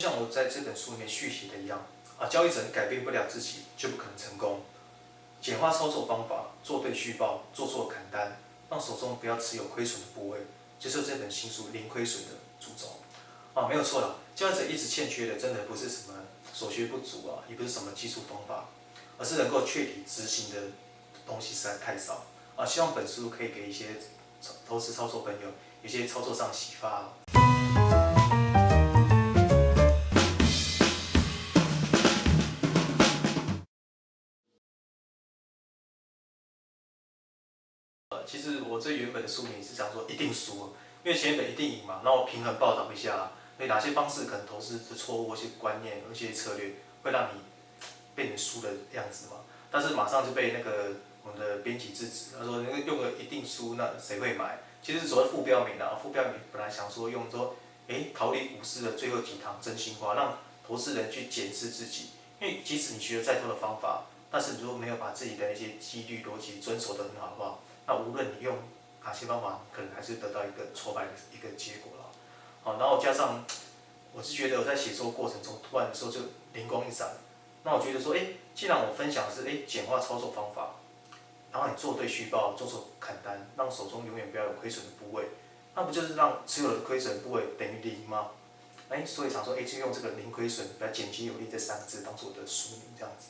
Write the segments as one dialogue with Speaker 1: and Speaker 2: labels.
Speaker 1: 像我在这本书里面续写的一样，交易者改变不了自己，就不可能成功。简化操作方法，做对续报，做错砍单，让手中不要持有亏损的部位，就是这本新书零亏损的主轴。没有错啦，交易者一直欠缺的，真的不是什么所学不足也不是什么技术方法，而是能够确体执行的东西实在太少。希望本书可以给一些投资操作朋友有些操作上启发。其实我最原本的书名是想说一定输，因为前一本一定赢嘛，然后平衡报道一下，哪些方式可能投资的错误、一些观念、一些策略会让你变成输的样子嘛。但是马上就被我们的编辑制止，他说那个用个一定输，那谁会买？其实是所谓副标名副标名本来想说用说，逃离股市的最后几堂真心话，让投资人去检视自己。因为即使你学了再多的方法，但是如果没有把自己的一些纪律逻辑遵守得很好的话，那无论你用哪些方法，可能还是得到一个挫败的一个结果了。然后加上我是觉得我在写作过程中，突然的时候就灵光一闪，那我觉得说，既然我分享的是简化操作方法，然后你做对续报，做错砍单，让手中永远不要有亏损的部位，那不就是让持有的亏损部位等于零吗？所以想说，就用这个零亏损来简洁有力这3个字当做我的书名这样子。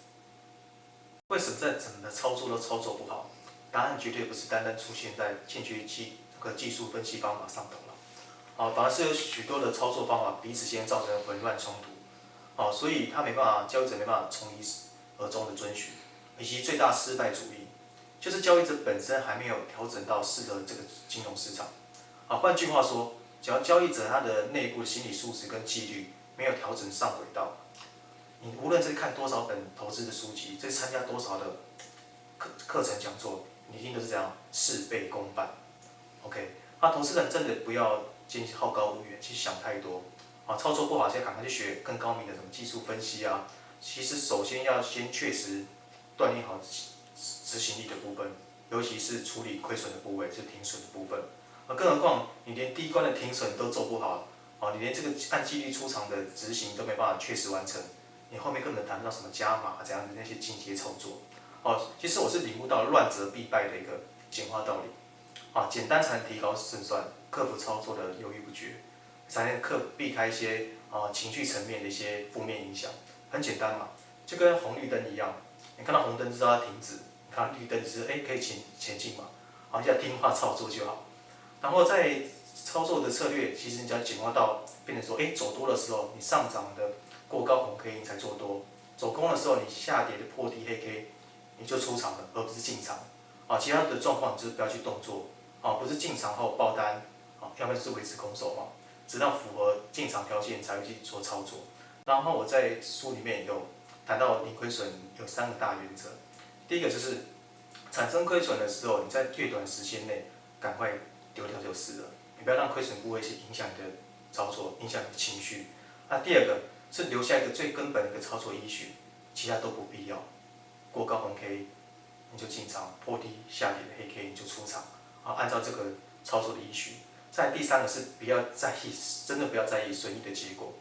Speaker 1: 为什么在整个操作都操作不好？答案绝对不是单单出现在欠缺技术分析方法上头了，反而是有许多的操作方法彼此间造成混乱冲突，所以他没办法，交易者没办法从一而终的遵循，以及最大失败主义，就是交易者本身还没有调整到适合这个金融市场，换句话说，只要交易者他的内部的心理素质跟纪律没有调整上轨道，你无论是看多少本投资的书籍，再参加多少的课程讲座，你一定都是这样事倍功半。OK， 投资人真的不要好高骛远，去想太多。操作不好，现在赶快去学更高明的什么技术分析啊。其实首先要先确实锻炼好执行力的部分，尤其是处理亏损的部位，是停损的部分。更何况你连第一关的停损都做不好，你连这个按纪律出场的执行都没办法确实完成，你后面更能谈到什么加码这样的那些进阶操作。其实我是领悟到乱则必败的一个简化道理。简单才能提高胜算，克服操作的犹豫不决，才能避开一些情绪层面的一些负面影响。很简单嘛，就跟红绿灯一样，你看到红灯知道它停止，你看到绿灯只是可以前进嘛，你要听话操作就好。然后在操作的策略，其实你只要简化到变成说，走多的时候，你上涨的过高红 K 你才做多；走空的时候，你下跌的破低黑 K 你就出场了，而不是进场。其他的状况你就是不要去动作。不是进场后爆单，要不然就是维持空手嘛，直到符合进场条件才会去做操作。然后我在书里面有谈到零亏损有3个大原则，第一个就是产生亏损的时候，你在越短时间内赶快丢掉就是了，你不要让亏损部位去影响你的操作，影响你的情绪。第二个是留下一个最根本的一个操作依据，其他都不必要。过高红 K 你就进场，破低下跌的黑 K 你就出场。按照这个操作的依据。再第3个是不要在意，真的不要在意损益的结果。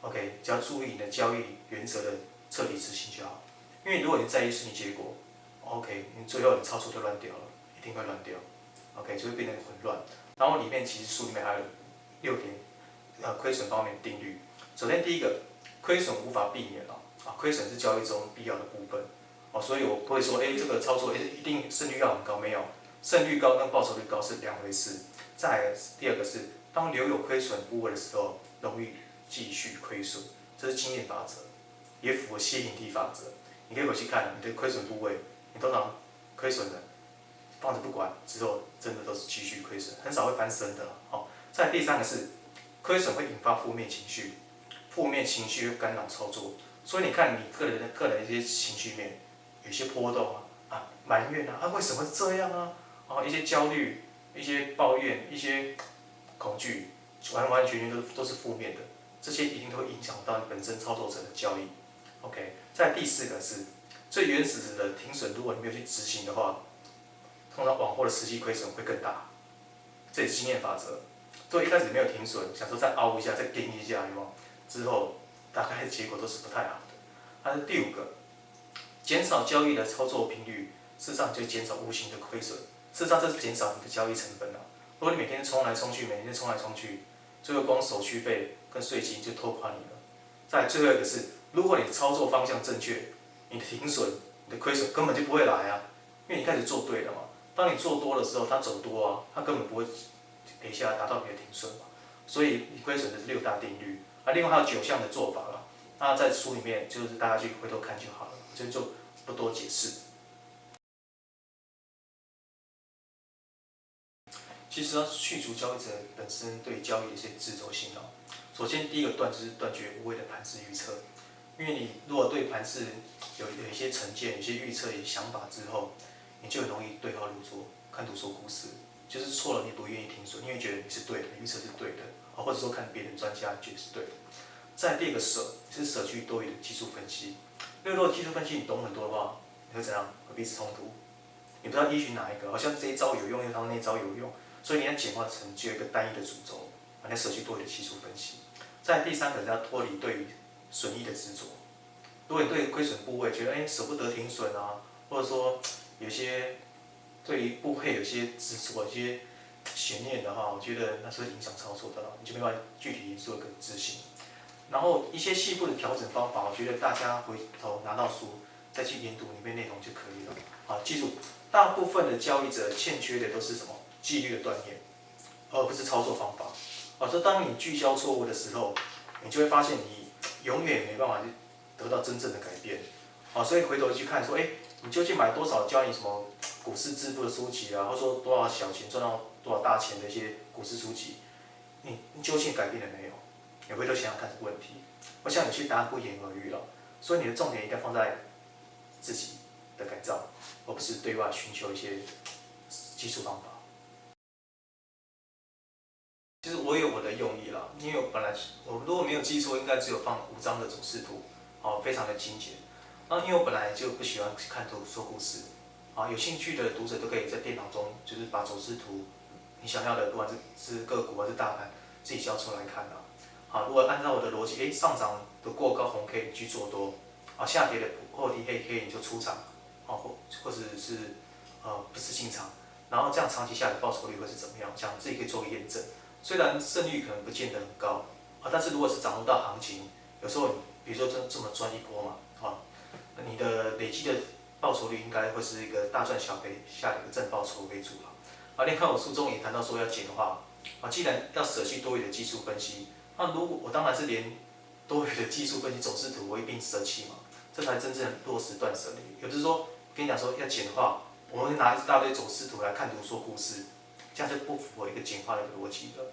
Speaker 1: OK， 只要注意你的交易原则的彻底执行就好。因为如果你在意损益结果，OK， 你最后你操作就乱掉了，一定会乱掉。OK， 就会变得混乱。然后里面其实书里面还有6点亏损方面的定律。首先第一个，亏损无法避免亏损是交易中必要的部分。所以我不会说，这个操作一定胜率要很高，没有。胜率高跟报酬率高是2回事。再来第二个是，当留有亏损部位的时候，容易继续亏损，这是经验法则，也符合吸引力法则。你可以回去看你的亏损部位，你通常亏损的放着不管，之后真的都是继续亏损，很少会翻身的。再来第3个是，亏损会引发负面情绪，负面情绪会干扰操作，所以你看你个人的一些情绪面，有些波动埋怨为什么是这样啊？一些焦虑、一些抱怨、一些恐惧，完全都是负面的，这些一定都会影响到你本身操作者的交易。OK， 再来第4个是最原始的停损，如果你没有去执行的话，通常往后的实际亏损会更大，这也是经验法则。所以一开始没有停损，想说再凹一下，再盯一下，有没有？之后大概结果都是不太好的。它是第5个，减少交易的操作频率，事实上就减少无形的亏损。事实上这是减少你的交易成本啊。如果你每天冲来冲去，每天冲来冲去，最后光手续费跟税金就拖垮你了。再来最后一个是，如果你的操作方向正确，你的停损、你的亏损根本就不会来啊，因为你开始做对了嘛。当你做多的时候，它走多啊，它根本不会等一下达到你的停损嘛。所以你亏损的是6大定律，另外还有9项的做法啦。那在书里面就是大家去回头看就好了，就不多解释。其实要去除交易者本身对交易的一些执着性哦。首先第一个就是断绝无谓的盘势预测，因为你如果对盘势有一些成见、有一些预测、有些想法之后，你就很容易对号入座，看图说故事，就是错了你不愿意停损，因为觉得你是对的，预测是对的，或者说看别人专家觉得是对的。再第二个是舍去多余的技术分析，因为如果技术分析你懂很多的话，你会怎样？会彼此冲突，你不知道依循哪一个，好像这一招有用，又当那一招有用，所以你要简化成只有一个单一的主轴，你要舍去多余的技术分析。再第三个是要脱离对于损益的执着。如果你对亏损部位觉得舍不得停损啊，或者说有些对于部位有些执着、有些悬念的话，我觉得那是会影响操作的，你就没办法具体做一个执行。然后一些细部的调整方法，我觉得大家回头拿到书再去研读里面内容就可以了。好，记住，大部分的交易者欠缺的都是什么？纪律的锻炼，而不是操作方法。所以当你聚焦错误的时候，你就会发现你永远没办法得到真正的改变。所以回头去看说，你究竟买多少教你什么股市致富的书籍啊，或者说多少小钱赚到多少大钱的一些股市书籍，你究竟改变了没有？你回头想想看这个问题。我想有些答案不言而喻了，所以你的重点应该放在自己的改造，而不是对外寻求一些技术方法。其实我有我的用意啦，因为我如果没有记错，应该只有放5张的走势图，非常的精简。那因为我本来就不喜欢看图说故事，有兴趣的读者都可以在电脑中就是把走势图，你想要的不管是个股还是大盘，自己交出来看啦。如果按照我的逻辑，上涨的过高红 K 你去做多，下跌的破低黑 K 你就出场，或者是不是进场，然后这样长期下来的报酬率会是怎么样？想自己可以做个验证。虽然胜率可能不见得很高，但是如果是掌握到行情，有时候你比如说这么赚一波嘛，你的累积的报酬率应该会是一个大赚小赔下的一个正报酬为主了。另外我书中也谈到说要简化，既然要舍弃多余的技术分析，那如果我当然是连多余的技术分析走势图我一并舍弃嘛，这才真正落实断舍离。也就是说，跟你讲说要简化，我们拿一大堆走势图来看图说故事，这样就不符合一个简化的一个逻辑了。